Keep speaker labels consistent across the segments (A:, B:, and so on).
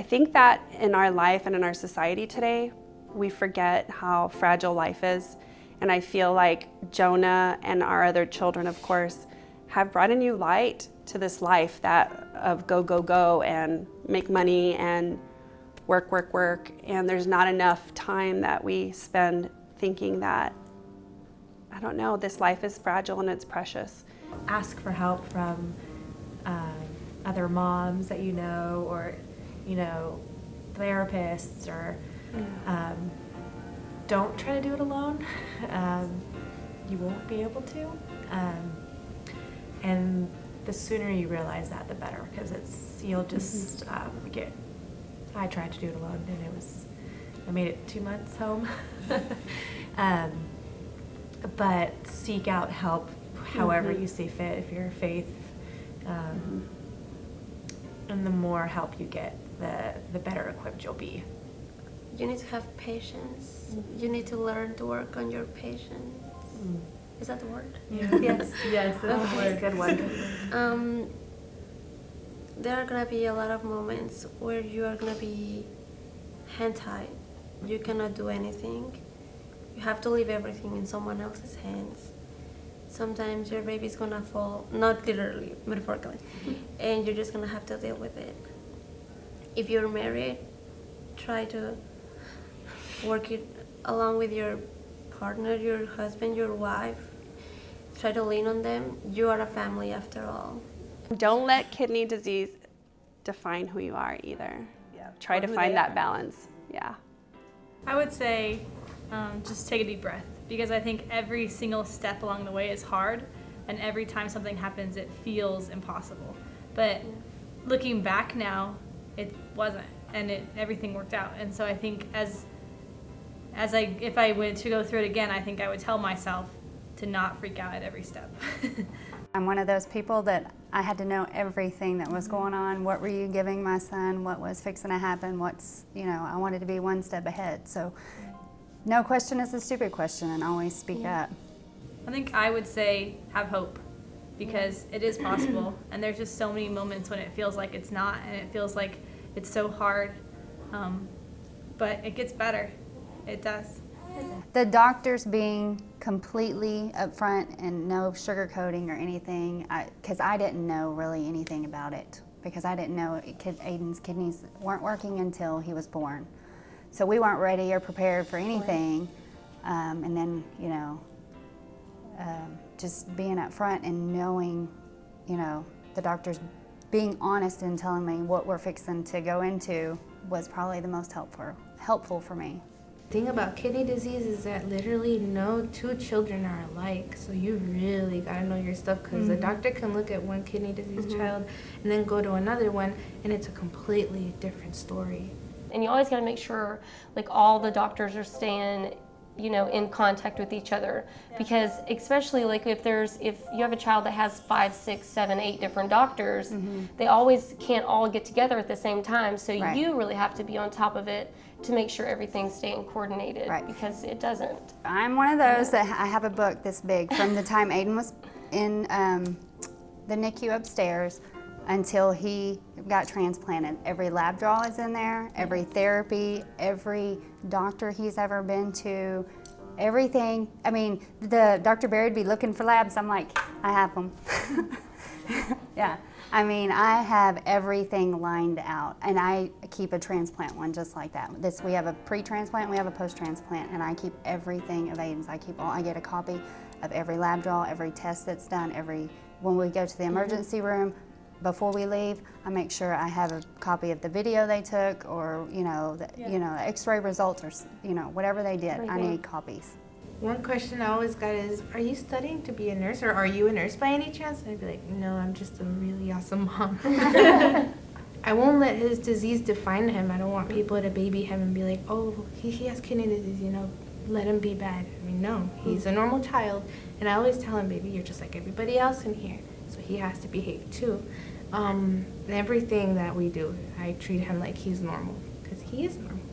A: think that in our life and in our society today, we forget how fragile life is. And I feel like Jonah and our other children, of course, have brought a new light to this life that of go, go, go and make money and work, work, work. And there's not enough time that we spend thinking that, I don't know, this life is fragile and it's precious.
B: Ask for help from other moms that you know, or therapists, or don't try to do it alone. You won't be able to. And the sooner you realize that, the better, because you'll just get. I tried to do it alone, and I made it 2 months home. But seek out help however you see fit, if you're faith. And the more help you get, the better equipped you'll be.
C: You need to have patience. You need to learn to work on your patience. Is that the word?
B: Yeah. Yes, that's a good one.
C: There are gonna be a lot of moments where you are gonna be hand-tied. You cannot do anything. You have to leave everything in someone else's hands. Sometimes your baby's gonna fall, not literally, metaphorically, and you're just gonna have to deal with it. If you're married, try to work it along with your partner, your husband, your wife. Try to lean on them. You are a family after all.
A: Don't let kidney disease define who you are either. Yeah. Try to find that balance. Yeah.
D: I would say just take a deep breath, because I think every single step along the way is hard, and every time something happens it feels impossible. But looking back now, it wasn't, and everything worked out. And so I think if I were to go through it again, I think I would tell myself to not freak out at every step.
E: I'm one of those people that I had to know everything that was going on. What were you giving my son? What was fixing to happen? I wanted to be one step ahead. So no question is a stupid question, and always speak up.
D: I think I would say have hope, because it is possible. And there's just so many moments when it feels like it's not, and it feels like it's so hard. But it gets better. It does.
E: The doctors being completely upfront and no sugarcoating or anything, because I didn't know really anything about it, because I didn't know Aiden's kidneys weren't working until he was born. So we weren't ready or prepared for anything. And then, just being upfront and knowing, the doctors being honest and telling me what we're fixing to go into was probably the most helpful for me.
F: The thing about kidney disease is that literally no two children are alike, so you really got to know your stuff, because the doctor can look at one kidney disease child and then go to another one, and it's a completely different story.
G: And you always got to make sure like all the doctors are staying in contact with each other, because especially like if you have a child that has 5, 6, 7, 8 different doctors, they always can't all get together at the same time. So you really have to be on top of it to make sure everything's staying coordinated, because it doesn't.
E: I'm one of those that I have a book this big from the time Aiden was in the NICU upstairs until he got transplanted. Every lab draw is in there, every therapy, every doctor he's ever been to, everything. I mean, the Dr. Barrett would be looking for labs. I'm like, I have them. Yeah. I mean, I have everything lined out, and I keep a transplant one just like that. We have a pre-transplant, we have a post-transplant, and I keep everything of Aiden's. I get a copy of every lab draw, every test that's done, when we go to the emergency room, before we leave, I make sure I have a copy of the video they took, or X-ray results, or whatever they did. I need copies.
F: One question I always got is, are you studying to be a nurse, or are you a nurse by any chance? And I'd be like, no, I'm just a really awesome mom. I won't let his disease define him. I don't want people to baby him and be like, oh, he has kidney disease, let him be bad. I mean, no, he's a normal child. And I always tell him, baby, you're just like everybody else in here, so he has to behave too. Everything that we do, I treat him like he's normal, because he is normal.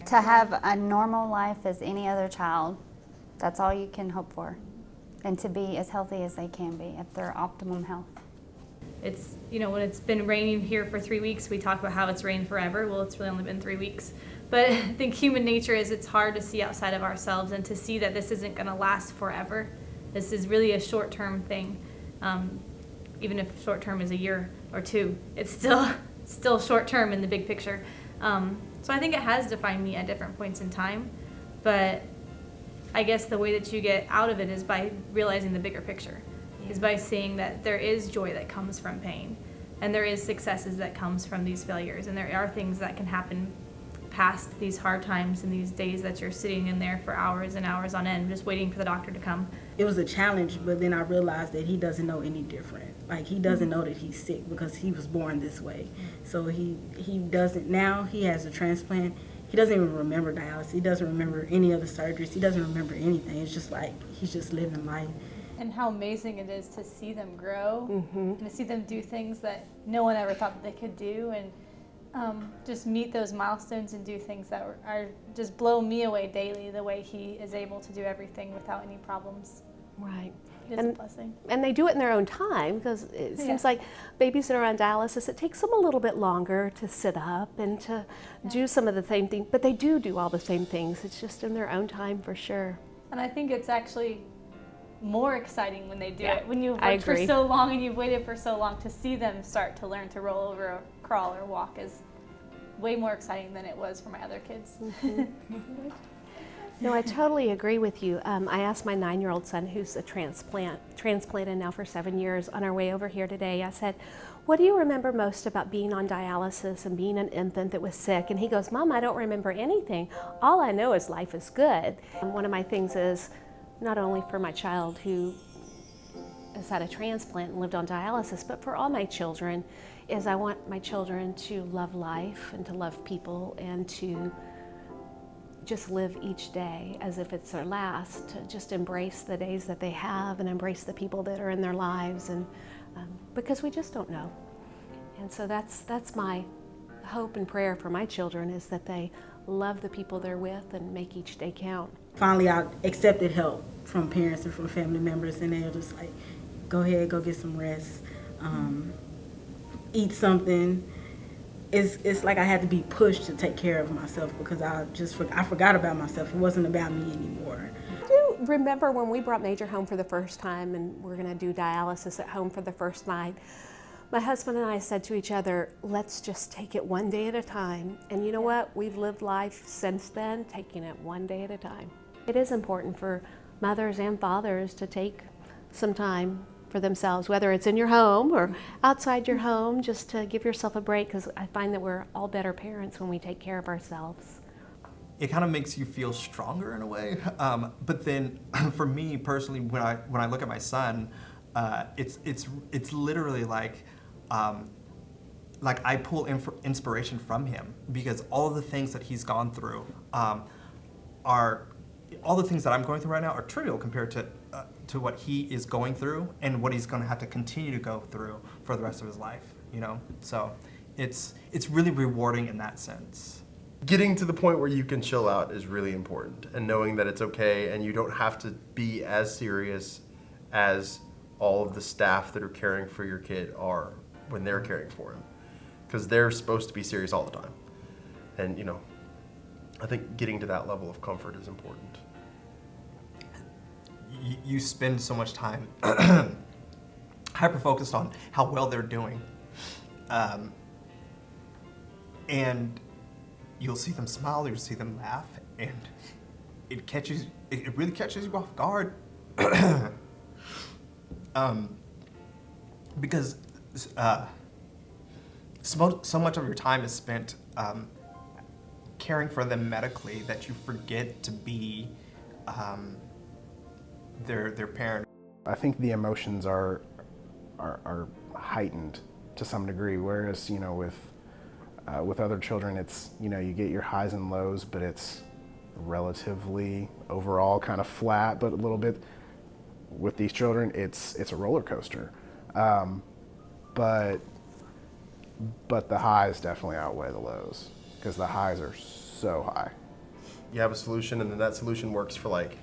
E: To have a normal life as any other child, that's all you can hope for. And to be as healthy as they can be at their optimum health.
D: It's, you know, when it's been raining here for 3 weeks, we talk about how it's rained forever. Well, it's really only been 3 weeks. But I think human nature is it's hard to see outside of ourselves and to see that this isn't going to last forever. This is really a short-term thing. Even if short-term is a year or two, it's still short-term in the big picture. So I think it has defined me at different points in time. But I guess the way that you get out of it is by realizing the bigger picture, is by seeing that there is joy that comes from pain, and there is successes that comes from these failures, and there are things that can happen past these hard times and these days that you're sitting in there for hours and hours on end just waiting for the doctor to come.
H: It was a challenge, but then I realized that he doesn't know any different. Like, he doesn't know that he's sick because he was born this way. So he doesn't, now he has a transplant. He doesn't even remember dialysis. He doesn't remember any of the surgeries. He doesn't remember anything. It's just like he's just living life.
D: And how amazing it is to see them grow and to see them do things that no one ever thought that they could do, and just meet those milestones and do things that are just blow me away daily, the way he is able to do everything without any problems.
I: Right.
D: It is a blessing.
I: And they do it in their own time, because it seems like babies that are on dialysis, it takes them a little bit longer to sit up and to do some of the same things, but they do all the same things. It's just in their own time for sure.
D: And I think it's actually more exciting when they do it. When you've
I: I
D: worked for
I: agree.
D: so long and you've waited for so long, to see them start to learn to roll over or crawl or walk is way more exciting than it was for my other kids.
I: No, I totally agree with you. I asked my 9-year-old son, who's a transplanted now for 7 years, on our way over here today, I said, what do you remember most about being on dialysis and being an infant that was sick? And he goes, Mom, I don't remember anything. All I know is life is good. And one of my things is, not only for my child who has had a transplant and lived on dialysis, but for all my children, is I want my children to love life and to love people and to just live each day as if it's their last, to just embrace the days that they have and embrace the people that are in their lives, and because we just don't know. And so that's my hope and prayer for my children, is that they love the people they're with and make each day count.
H: Finally, I accepted help from parents and from family members, and they were just like, go ahead, go get some rest, eat something. It's like I had to be pushed to take care of myself, because I forgot about myself. It wasn't about me anymore.
I: Do you remember when we brought Major home for the first time and we're going to do dialysis at home for the first night? My husband and I said to each other, let's just take it one day at a time. And you know what? We've lived life since then, taking it one day at a time. It is important for mothers and fathers to take some time for themselves, whether it's in your home or outside your home, just to give yourself a break, because I find that we're all better parents when we take care of ourselves.
J: It kind of makes you feel stronger in a way. But then for me personally, when I look at my son, it's literally like I pull inspiration from him, because all the things that he's gone through all the things that I'm going through right now are trivial compared to what he is going through and what he's going to have to continue to go through for the rest of his life, you know? So it's really rewarding in that sense.
K: Getting to the point where you can chill out is really important, and knowing that it's okay and you don't have to be as serious as all of the staff that are caring for your kid are when they're caring for him, because they're supposed to be serious all the time. And, you know, I think getting to that level of comfort is important.
J: You spend so much time hyper-focused on how well they're doing. And you'll see them smile, you'll see them laugh, and it really catches you off guard. Because so much of your time is spent caring for them medically that you forget to be their parent.
L: I think the emotions are heightened to some degree, whereas, you know, with other children, it's, you know, you get your highs and lows, but it's relatively overall kind of flat, but a little bit. With these children, it's a roller coaster, but the highs definitely outweigh the lows, because the highs are so high.
K: You have a solution, and then that solution works for like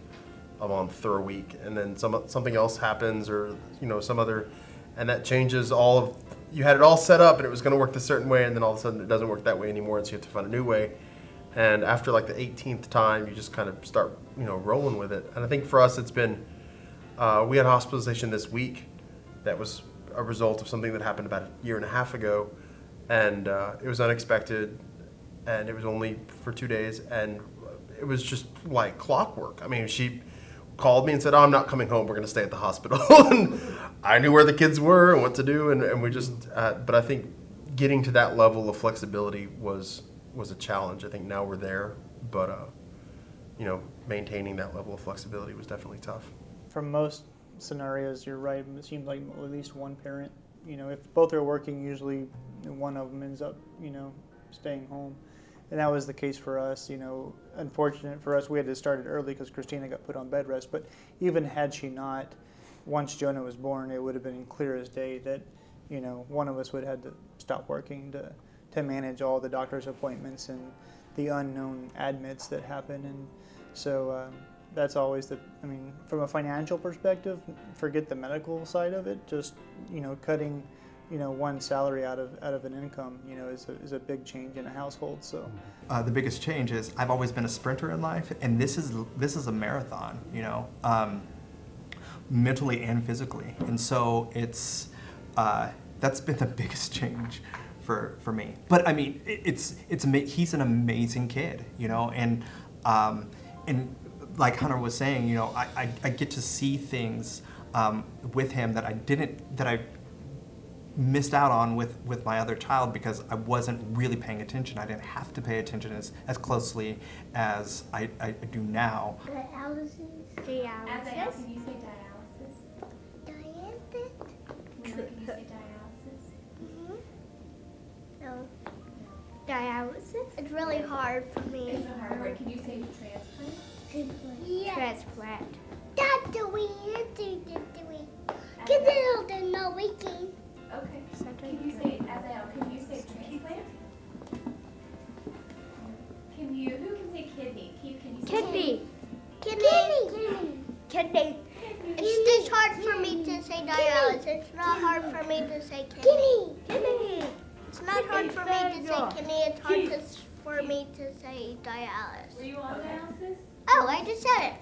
K: a month or a week, and then something else happens, or, you know, some other, and that changes all of you had it all set up and it was going to work a certain way, and then all of a sudden it doesn't work that way anymore, and so you have to find a new way. And after like the 18th time, you just kind of start, rolling with it. And I think for us, it's been, we had hospitalization this week that was a result of something that happened about a year and a half ago, and it was unexpected, and it was only for 2 days, and it was just like clockwork. I mean, she called me and said, "Oh, I'm not coming home. We're going to stay at the hospital." And I knew where the kids were and what to do, and we just. But I think getting to that level of flexibility was a challenge. I think now we're there, but maintaining that level of flexibility was definitely tough.
M: For most scenarios, you're right. It seems like at least one parent. If both are working, usually one of them ends up, staying home. And that was the case for us. Unfortunate for us, we had to start it early because Christina got put on bed rest. But even had she not, once Jonah was born, it would have been clear as day that, one of us would have had to stop working to manage all the doctor's appointments and the unknown admits that happen. And so that's always from a financial perspective, forget the medical side of it. Just, cutting one salary out of an income, is a big change in a household. So
J: the biggest change is I've always been a sprinter in life, and this is a marathon, mentally and physically, and so it's that's been the biggest change for me. But I mean, he's an amazing kid, and like Hunter was saying, I get to see things with him that I missed out on with my other child because I wasn't really paying attention. I didn't have to pay attention as closely as I do now.
N: Dialysis.
O: Azael, can you say dialysis?
N: Dialysis.
O: Can you say dialysis?
N: No. Dialysis. It's really hard for me.
O: It's a hard word. Can you say transplant?
N: Yeah.
O: Transplant.
N: That's the way you do it. Get it on the weekend.
O: Okay. Can you say, Azael, can you say transplant? Who can say kidney? Can you say
N: Kidney. Kidney. It's just hard for me to say dialysis. It's not hard for me to say kidney. Kidney. It's not hard for me to say kidney. It's hard for me to say dialysis.
O: Were you on dialysis?
N: Oh, I just said it.